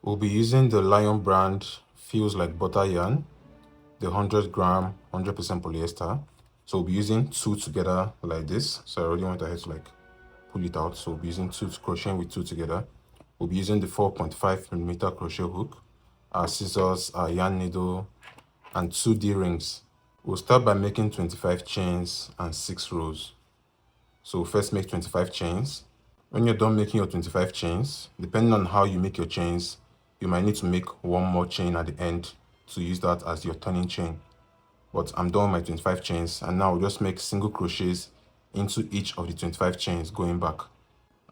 We'll be using the Lion brand Feels Like Butter yarn, the 100 gram 100% polyester. So we'll be using 2 together like this. So I already went ahead to like pull it out. So we'll be using 2 crocheting with 2 together. We'll be using the 4.5mm crochet hook, our scissors, our yarn needle, and 2 D-rings. We'll start by making 25 chains and 6 rows. So first make 25 chains. When you're done making your 25 chains, depending on how you make your chains, you might need to make one more chain at the end to use that as your turning chain. But I'm done with my 25 chains, and now I'll just make single crochets into each of the 25 chains going back.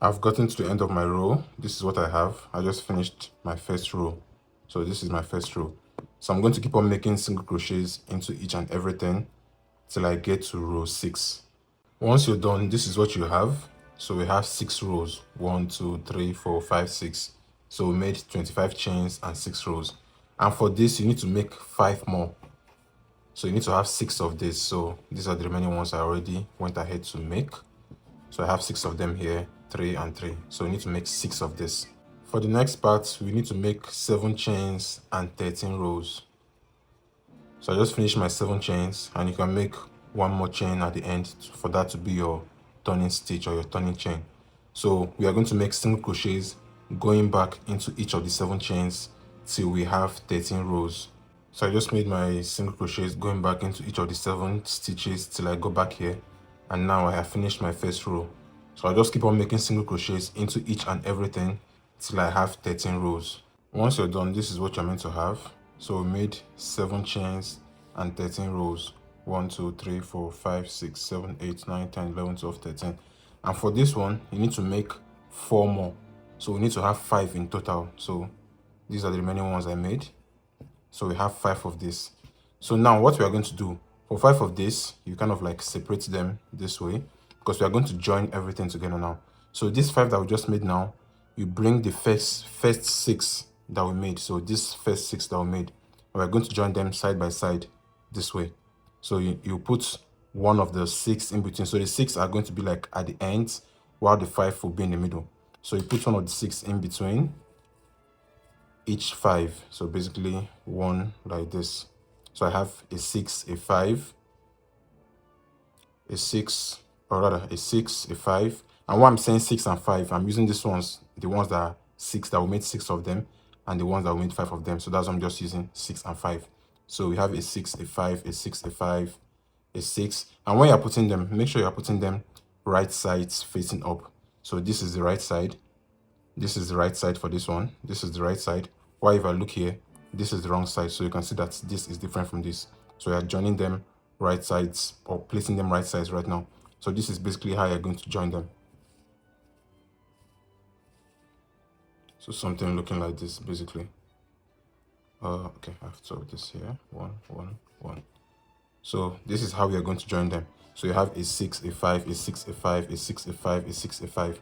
I've gotten to the end of my row. This is what I have. I just finished my first row. So this is my first row. So I'm going to keep on making single crochets into each and everything till I get to row 6. Once you're done, this is what you have. So we have 6 rows, 1, 2, 3, 4, 5, 6. So we made 25 chains and 6 rows. And for this, you need to make 5 more. So you need to have 6 of this. So these are the remaining ones I already went ahead to make. So I have 6 of them here, 3 and 3. So we need to make 6 of this. For the next part, we need to make 7 chains and 13 rows. So I just finished my 7 chains, and you can make one more chain at the end for that to be your turning stitch or your turning chain. So we are going to make single crochets going back into each of the 7 chains till we have 13 rows. So I just made my single crochets going back into each of the 7 stitches till I go back here, and now I have finished my first row. So I'll just keep on making single crochets into each and everything till I have 13 rows. Once you're done, this is what you're meant to have. So we made 7 chains and 13 rows. 1, 2, 3, 4, 5, 6, 7, 8, 9, 10, 11, 12, 13. And for this one, you need to make 4 more. So we need to have 5 in total. So these are the remaining ones I made. So we have 5 of this. So now what we are going to do, for 5 of this, you kind of like separate them this way, because we are going to join everything together now. So this 5 that we just made now, you bring the first 6 that we made. So this first 6 that we made, we're going to join them side by side this way. So you put one of the 6 in between. So the 6 are going to be like at the ends, while the 5 will be in the middle. So you put one of the 6 in between each 5. So basically one like this. So I have a 6, a 5, a 6, or rather a 6, a 5. And why I'm saying 6 and 5, I'm using these ones, the ones that are 6, that we made 6 of them, and the ones that we made 5 of them. So that's why I'm just using 6 and 5. So we have a 6, a 5, a 6, a 5, a 6. And when you're putting them, make sure you're putting them right sides facing up. So this is the right side. This is the right side for this one. This is the right side. While if I look here, this is the wrong side. So you can see that this is different from this. So you're joining them right sides, or placing them right sides right now. So this is basically how you're going to join them. So something looking like this, basically. Okay, I have to put this here. 1, 1, 1. So this is how we are going to join them. So you have a 6, a 5, a 6, a 5, a 6, a 5, a 6, a 5.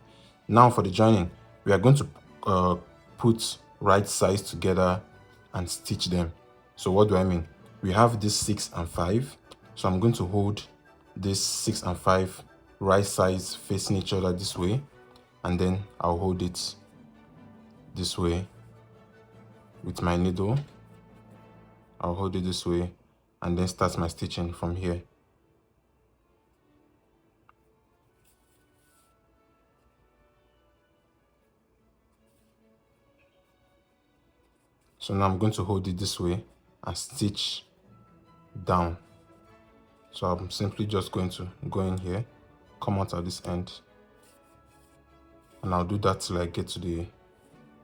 Now for the joining, we are going to put right sides together and stitch them. So what do I mean? We have this 6 and 5. So I'm going to hold this 6 and 5 right sides facing each other this way, and then I'll hold it this way with my needle. I'll hold it this way and then start my stitching from here. So now I'm going to hold it this way and stitch down. So I'm simply just going to go in here, come out at this end, and I'll do that till I get to the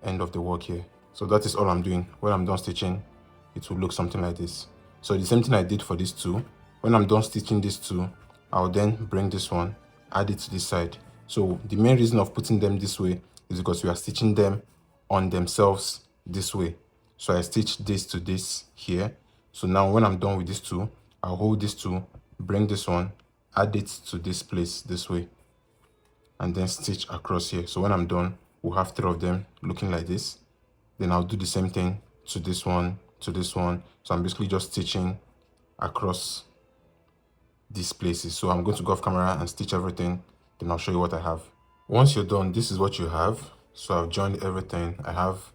end of the work here. So that is all I'm doing. When I'm done stitching, it will look something like this. So the same thing I did for these 2. When I'm done stitching these 2, I'll then bring this one, add it to this side. So the main reason of putting them this way is because we are stitching them on themselves this way. So I stitch this to this here. So now when I'm done with these 2, I'll hold these 2, bring this one, add it to this place this way, and then stitch across here. So when I'm done, we'll have 3 of them looking like this. Then I'll do the same thing to this one, to this one. So I'm basically just stitching across these places. So I'm going to go off camera and stitch everything, then I'll show you what I have. Once you're done, this is what you have. So I've joined everything. I have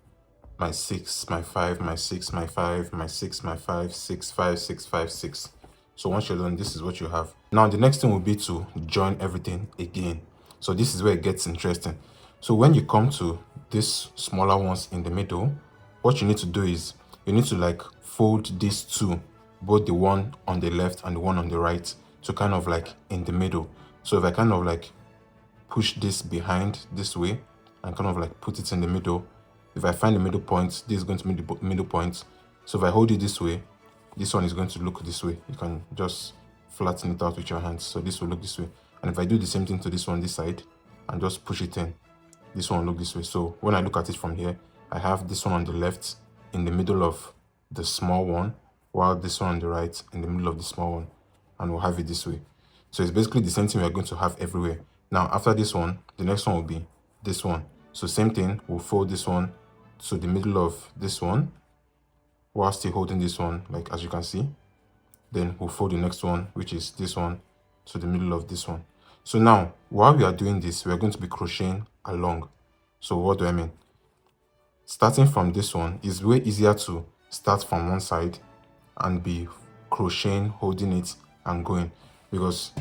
my 6, my 5, my 6, my 5, my 6, my 5, 6, 5, 6, 5, 6. So once you're done, this is what you have. Now the next thing will be to join everything again. So this is where it gets interesting. So when you come to these smaller ones in the middle, what you need to do is you need to like fold these two, both the one on the left and the one on the right, to kind of like in the middle. So if I kind of like push this behind this way and kind of like put it in the middle, if I find the middle point, this is going to be the middle point. So if I hold it this way, this one is going to look this way. You can just flatten it out with your hands. So this will look this way. And if I do the same thing to this one, this side, and just push it in, this one will look this way. So when I look at it from here, I have this one on the left in the middle of the small one, while this one on the right in the middle of the small one, and we'll have it this way. So it's basically the same thing we're going to have everywhere. Now after this one, the next one will be this one. So same thing, we'll fold this one to the middle of this one while still holding this one, like as you can see. Then we'll fold the next one, which is this one, to the middle of this one. So now while we are doing this, we are going to be crocheting along. So what do I mean? Starting from this one is way easier to start from one side and be crocheting, holding it and going, because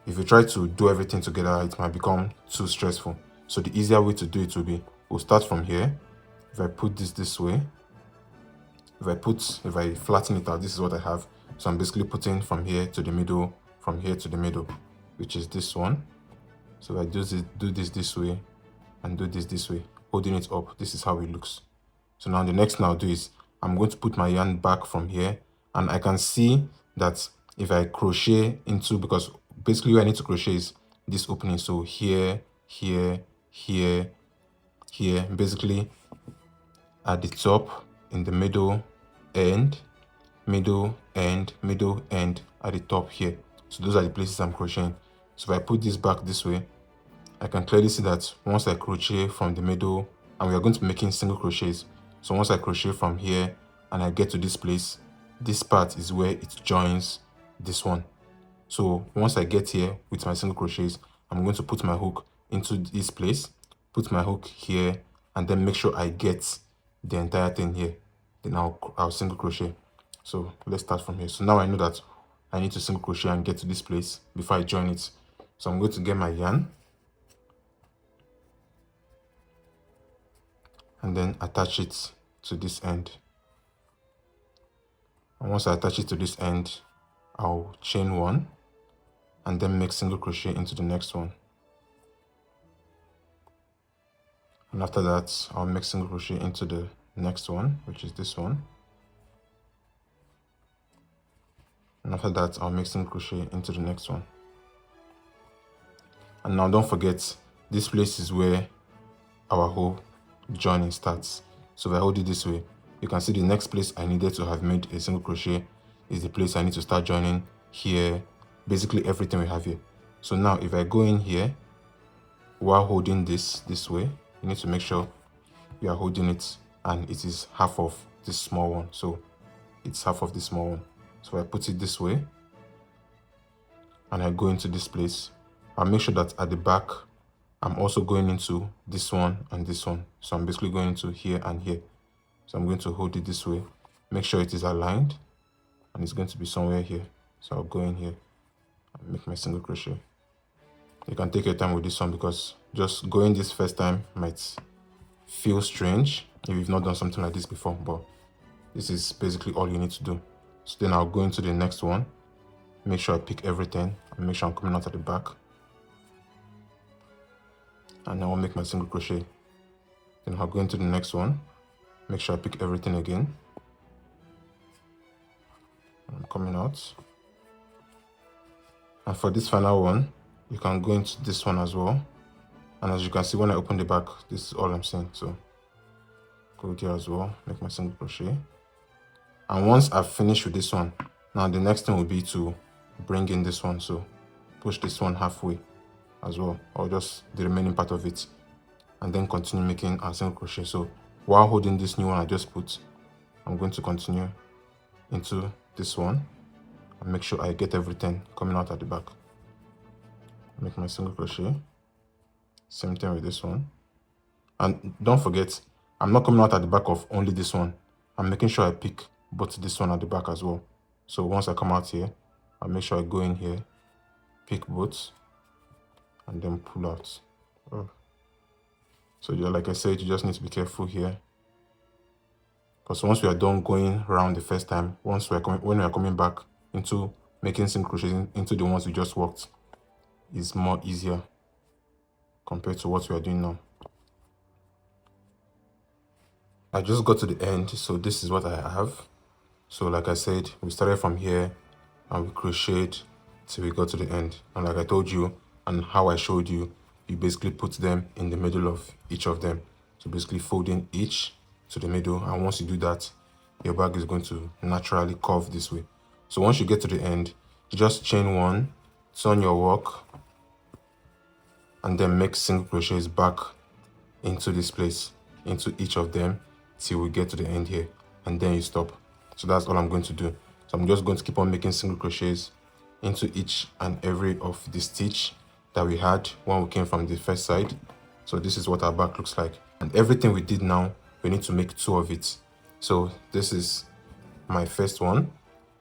if you try to do everything together, it might become too stressful. So the easier way to do it will be, we'll start from here. If I put this way, if I flatten it out, this is what I have. So I'm basically putting from here to the middle, from here to the middle, which is this one. So if I do this way and do this way, holding it up, this is how it looks. So now the next thing I'll do is I'm going to put my yarn back from here, and I can see that if I crochet into, because basically where I need to crochet is this opening. So here, here, here, here, basically at the top, in the middle end, middle end, middle end, at the top here. So those are the places I'm crocheting. So if I put this back this way, I can clearly see that once I crochet from the middle, and we are going to be making single crochets. So once I crochet from here and I get to this place, this part is where it joins this one. So once I get here with my single crochets, I'm going to put my hook into this place, put my hook here, and then make sure I get the entire thing here. Then I'll single crochet. So let's start from here. So now I know that I need to single crochet and get to this place before I join it. So I'm going to get my yarn and then attach it to this end. And once I attach it to this end, I'll chain one and then make single crochet into the next one. And after that, I'll make single crochet into the next one, which is this one. And after that, I'll make single crochet into the next one. And now don't forget, this place is where our whole joining starts. So if I hold it this way, you can see the next place I needed to have made a single crochet is the place I need to start joining here, basically everything we have here. So now if I go in here while holding this way, you need to make sure you are holding it and it is half of this small one. So it's half of this small one. So I put it this way and I go into this place. I'll make sure that at the back I'm also going into this one and this one. So I'm basically going into here and here. So I'm going to hold it this way, make sure it is aligned, and it's going to be somewhere here. So I'll go in here and make my single crochet. You can take your time with this one because just going this first time might feel strange if you've not done something like this before, but this is basically all you need to do. So then I'll go into the next one, make sure I pick everything and make sure I'm coming out at the back. And then I'll make my single crochet. Then I'll go into the next one, make sure I pick everything again. I'm coming out. And for this final one, you can go into this one as well. And as you can see, when I open the back, this is all I'm seeing. So go there as well, make my single crochet. And once I've finished with this one, now the next thing will be to bring in this one. So push this one halfway as well, or just the remaining part of it, and then continue making a single crochet. So while holding this new one I just put, I'm going to continue into this one and make sure I get everything coming out at the back. Make my single crochet. Same thing with this one. And don't forget, I'm not coming out at the back of only this one. I'm making sure I pick both this one at the back as well. So once I come out here, I'll make sure I go in here, pick both, and then pull out. Oh. So yeah, like I said, you just need to be careful here, because once we are done going around the first time, when we are coming back into making single crochets into the ones we just worked, is more easier compared to what we are doing now. I just got to the end, so this is what I have. So like I said, we started from here and we crocheted till we got to the end. And like I told you and how I showed you, you basically put them in the middle of each of them. So basically folding each to the middle, and once you do that, your bag is going to naturally curve this way. So once you get to the end, you just chain one, turn your work, and then make single crochets back into this place, into each of them till we get to the end here, and then you stop. So that's all I'm going to do. So I'm just going to keep on making single crochets into each and every of the stitch that we had when we came from the first side. So this is what our back looks like, and everything we did now, we need to make 2 of it. So this is my first one.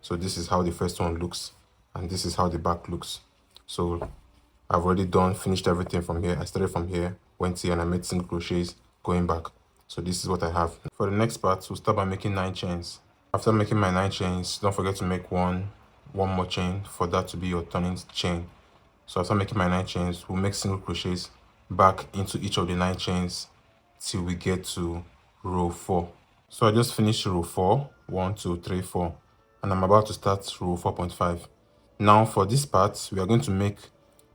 So this is how the first one looks, and this is how the back looks. So I've already finished everything from here. I started from here, went here, and I made single crochets going back. So this is what I have. For the next part, we'll start by making 9 chains. After making my 9 chains, don't forget to make one more chain for that to be your turning chain. So after making my 9 chains, we'll make single crochets back into each of the 9 chains till we get to row 4. So I just finished row 4, 1, 2, 3, 4, and I'm about to start row 4.5. Now for this part, we are going to make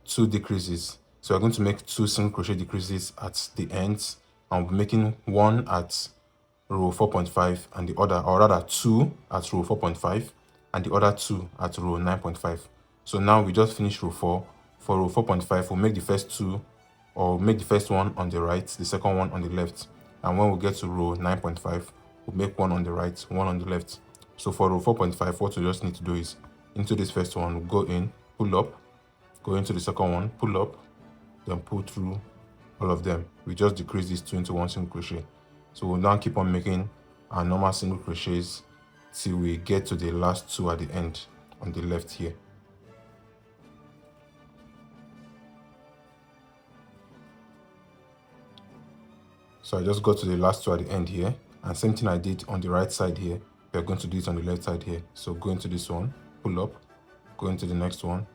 2 decreases. So we're going to make 2 single crochet decreases at the ends, and we'll be making one at row 4.5 and the other, or rather 2 at row 4.5 and the other 2 at row 9.5. So now we just finished row 4. For row 4.5, we'll make the first 2, or make the first one on the right, the second one on the left, and when we get to row 9.5, we'll make one on the right, one on the left. So for row 4.5, what we just need to do is, into this first one, we'll go in, pull up, go into the second one, pull up, then pull through all of them. We just decrease these 2 into 1 single crochet. So we'll now keep on making our normal single crochets till we get to the last 2 at the end on the left here. So I just got to the last 2 at the end here, and same thing I did on the right side here, we're going to do it on the left side here. So go into this one, pull up, go into the next one,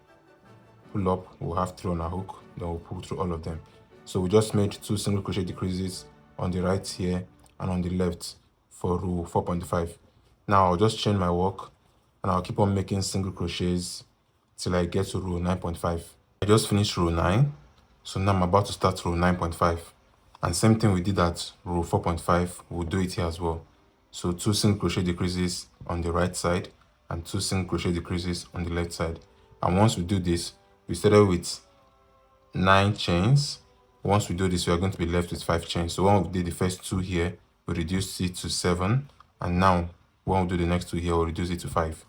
pull up, we'll have 3 on our hook, then we'll pull through all of them. So we just made 2 single crochet decreases on the right here and on the left for row 4.5. Now I'll just chain my work and I'll keep on making single crochets till I get to row 9.5. I just finished row 9, so now I'm about to start row 9.5. And same thing we did at row 4.5, we'll do it here as well. So 2 single crochet decreases on the right side and 2 single crochet decreases on the left side. And once we do this, we started with 9 chains. Once we do this, we are going to be left with 5 chains. So when we did the first 2 here, we reduced it to 7, and now when we do the next 2 here, we'll reduce it to 5.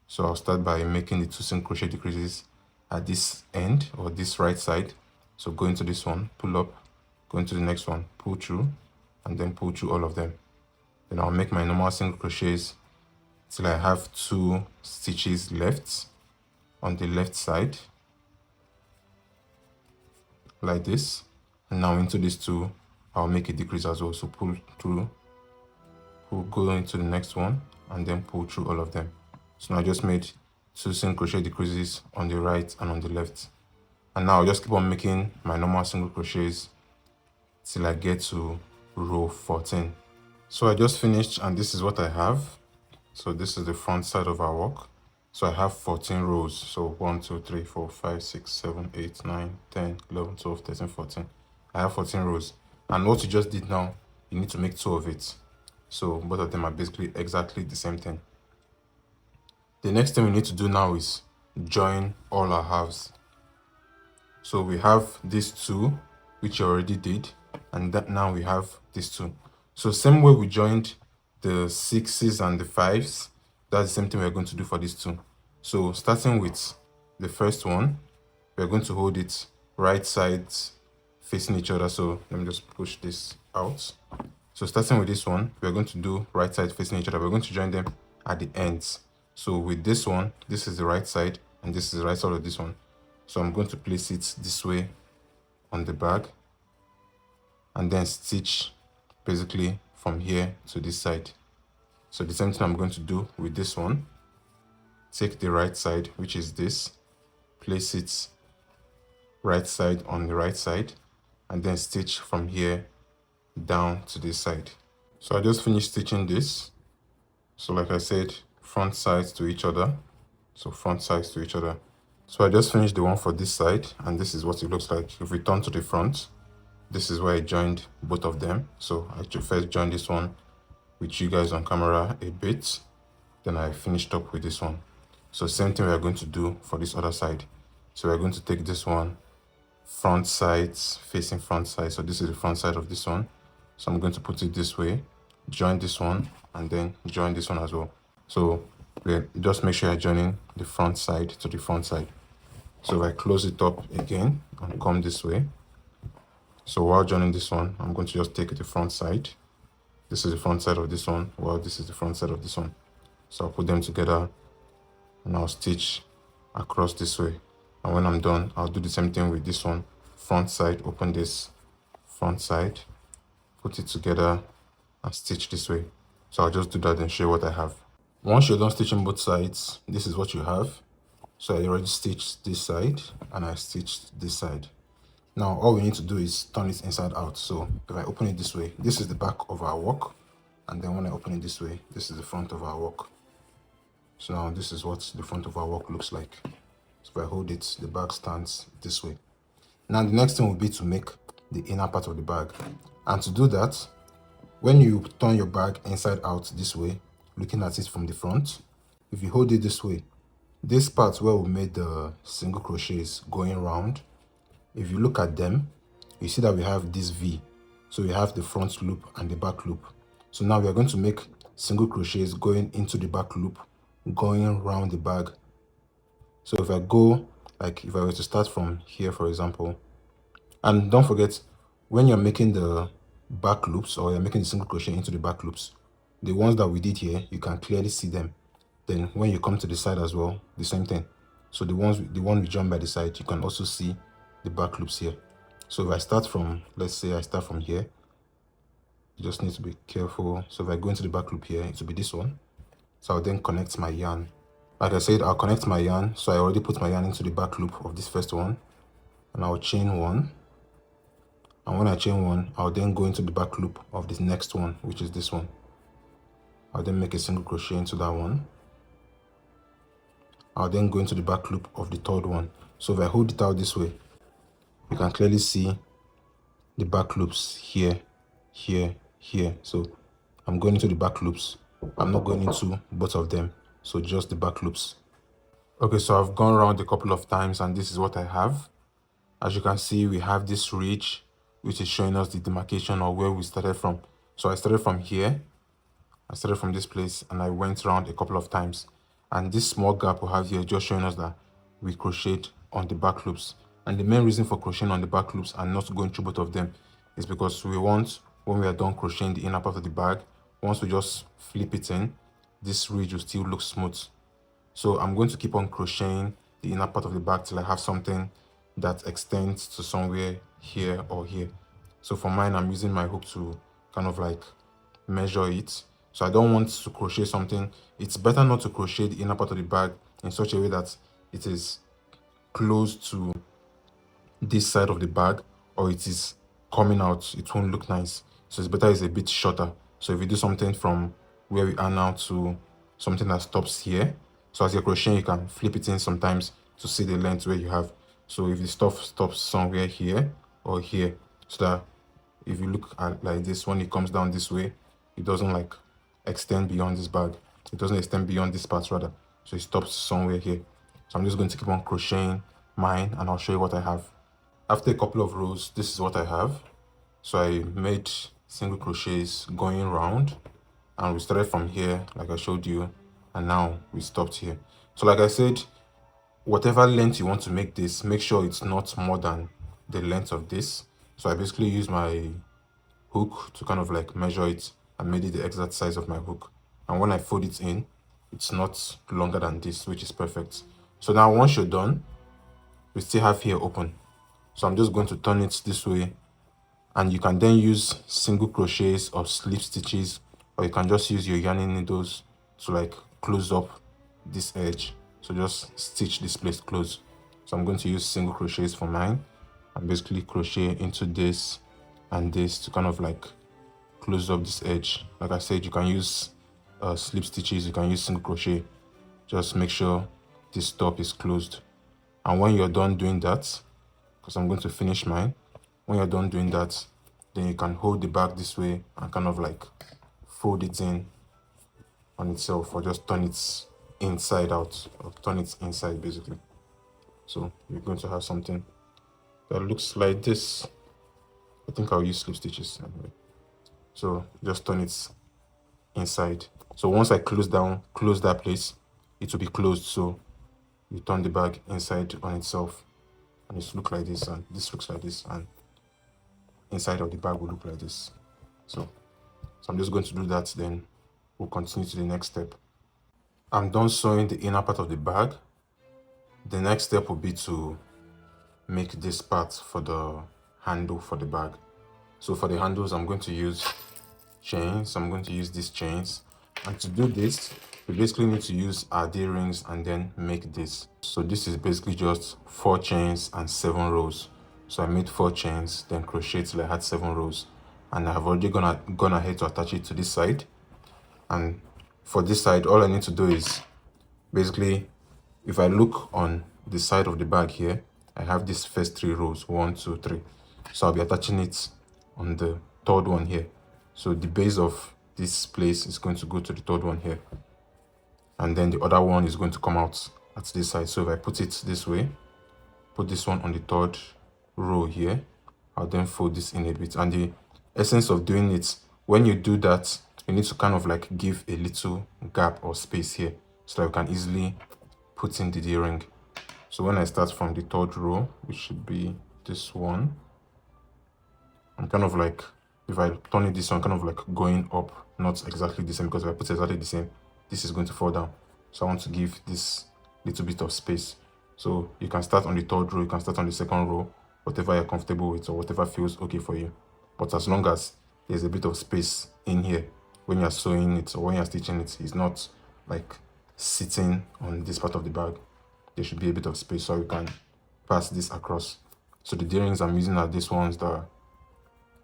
So I'll start by making the 2 single crochet decreases at this end, or this right side. So go into this one, pull up, go into the next one, pull through, and then pull through all of them. Then I'll make my normal single crochets till I have 2 stitches left on the left side, like this. And now into these 2, I'll make a decrease as well. So pull through, go into the next one, and then pull through all of them. So now I just made 2 single crochet decreases on the right and on the left. And now I'll just keep on making my normal single crochets till I get to row 14. So I just finished, and this is what I have. So this is the front side of our work. So I have 14 rows. So 1, 2, 3, 4, 5, 6, 7, 8, 9, 10, 11, 12, 13, 14. I have 14 rows. And what you just did now, you need to make 2 of it. So both of them are basically exactly the same thing. The next thing we need to do now is join all our halves. So we have these 2, which you already did, and that now we have these 2. So same way we joined the 6s and the 5s, that's the same thing we're going to do for these 2. So starting with the first one, we're going to hold it right sides facing each other. So let me just push this out. So starting with this one, we're going to do right side facing each other. We're going to join them at the ends. So with this one, this is the right side and this is the right side of this one. So I'm going to place it this way on the bag and then stitch basically from here to this side. So the same thing I'm going to do with this one. Take the right side, which is this, place it right side on the right side, and then stitch from here down to this side. So I just finished stitching this. So like I said, front sides to each other. So front sides to each other. So I just finished the one for this side, and this is what it looks like. If we turn to the front, this is where I joined both of them. So I first joined this one with you guys on camera a bit, then I finished up with this one. So same thing we're going to do for this other side. So we're going to take this one, front sides facing front side. So this is the front side of this one. So I'm going to put it this way, join this one, and then join this one as well. So just make sure you're joining the front side to the front side. So if I close it up again and come this way, so while joining this one, I'm going to just take the front side. This is the front side of this one, while this is the front side of this one. So I'll put them together and I'll stitch across this way. And when I'm done, I'll do the same thing with this one. Front side, open this, front side, put it together and stitch this way. So I'll just do that and show you what I have. Once you're done stitching both sides, this is what you have. So I already stitched this side and I stitched this side. Now all we need to do is turn it inside out. So if I open it this way, this is the back of our work, and then when I open it this way, this is the front of our work. So now this is what the front of our work looks like. So if I hold it, the bag stands this way. Now the next thing will be to make the inner part of the bag. And to do that, when you turn your bag inside out this way, looking at it from the front, if you hold it this way, this part where we made the single crochets going round, if you look at them, you see that we have this V. So we have the front loop and the back loop. So now we are going to make single crochets going into the back loop, going around the bag. So if I go, like if I were to start from here, for example, and don't forget, when you're making the back loops or you're making the single crochet into the back loops, the ones that we did here, you can clearly see them. Then when you come to the side as well, the same thing. So the one we joined by the side, you can also see the back loops here. So if I start from, let's say I start from here, you just need to be careful. So if I go into the back loop here, it will be this one. So I'll then connect my yarn. Like I said, I'll connect my yarn. So I already put my yarn into the back loop of this first one, and I'll chain one. And when I chain one, I'll then go into the back loop of this next one, which is this one. I'll then make a single crochet into that one. I'll then go into the back loop of the third one. So if I hold it out this way, you can clearly see the back loops here, here, here. So I'm going into the back loops. I'm not going into both of them, so just the back loops. Okay, so I've gone around a couple of times and this is what I have. As you can see, we have this ridge, which is showing us the demarcation of where we started from. So I started from here. I started from this place and I went around a couple of times. And this small gap we have here just showing us that we crocheted on the back loops. And the main reason for crocheting on the back loops and not going through both of them is because we want, when we are done crocheting the inner part of the bag, once we just flip it in, this ridge will still look smooth. So I'm going to keep on crocheting the inner part of the bag till I have something that extends to somewhere here or here. So for mine, I'm using my hook to kind of like measure it. So I don't want to crochet something. It's better not to crochet the inner part of the bag in such a way that it is close to this side of the bag or it is coming out. It won't look nice. So it's better it's a bit shorter. So if you do something from where we are now to something that stops here, so as you're crocheting, you can flip it in sometimes to see the length where you have. So if the stuff stops somewhere here or here, so that if you look at like this, when it comes down this way, it doesn't like extend beyond this bag. It doesn't extend beyond this part rather. So it stops somewhere here. So I'm just going to keep on crocheting mine and I'll show you what I have. After a couple of rows, this is what I have. So I made single crochets going round and we started from here like I showed you, and now we stopped here. So like I said, whatever length you want to make this, make sure it's not more than the length of this. So I basically use my hook to kind of like measure it and made it the exact size of my hook. And when I fold it in, it's not longer than this, which is perfect. So now once you're done, we still have here open. So I'm just going to turn it this way, and you can then use single crochets or slip stitches, or you can just use your yarning needles to like close up this edge. So just stitch this place close. So I'm going to use single crochets for mine and basically crochet into this and this to kind of like close up this edge. Like I said, you can use slip stitches, you can use single crochet. Just make sure this top is closed. And when you're done doing that, because I'm going to finish mine, when you're done doing that, then you can hold the bag this way and kind of like fold it in on itself, or just turn it inside out, or turn it inside basically. So you're going to have something that looks like this. I think I'll use slip stitches anyway. So just turn it inside. So once I close that place, it will be closed. So you turn the bag inside on itself, and it looks like this, and this looks like this, and inside of the bag will look like this. So I'm just going to do that, then we'll continue to the next step. I'm done sewing the inner part of the bag. The next step will be to make this part for the handle for the bag. So for the handles, I'm going to use chains. I'm going to use these chains, and to do this, we basically need to use our D-rings and then make this. So this is basically just 4 chains and 7 rows. So I made 4 chains, then crochet till I had 7 rows, and I have already gone ahead to attach it to this side. And for this side, all I need to do is basically, if I look on the side of the bag here, I have these first 3 rows, 1, 2, 3. So I'll be attaching it on the 3rd one here. So the base of this place is going to go to the 3rd one here, and then the other one is going to come out at this side. So if I put it this way, put this one on the 3rd row here, I'll then fold this in a bit. And the essence of doing it, when you do that, you need to kind of like give a little gap or space here so that you can easily put in the D-ring. So when I start from the 3rd row, which should be this one, I'm kind of like, if I turn it this one, kind of like going up, not exactly the same, because if I put it exactly the same, this is going to fall down. So I want to give this little bit of space. So you can start on the 3rd row, you can start on the 2nd row, whatever you're comfortable with or whatever feels okay for you. But as long as there's a bit of space in here when you're sewing it or when you're stitching it, it's not like sitting on this part of the bag. There should be a bit of space so you can pass this across. So the D-rings I'm using are these ones that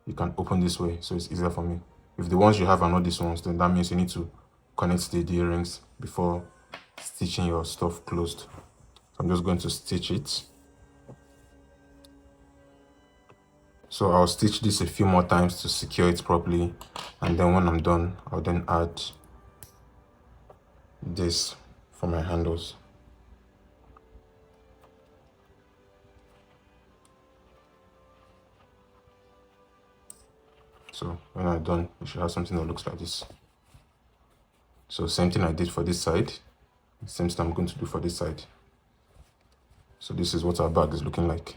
you can open this way, so it's easier for me. If the ones you have are not these ones, then that means you need to connect the D-rings before stitching your stuff closed. So I'm just going to stitch it. So I'll stitch this a few more times to secure it properly, and then when I'm done, I'll then add this for my handles. So when I'm done, you should have something that looks like this. So same thing I did for this side, same thing I'm going to do for this side. So this is what our bag is looking like.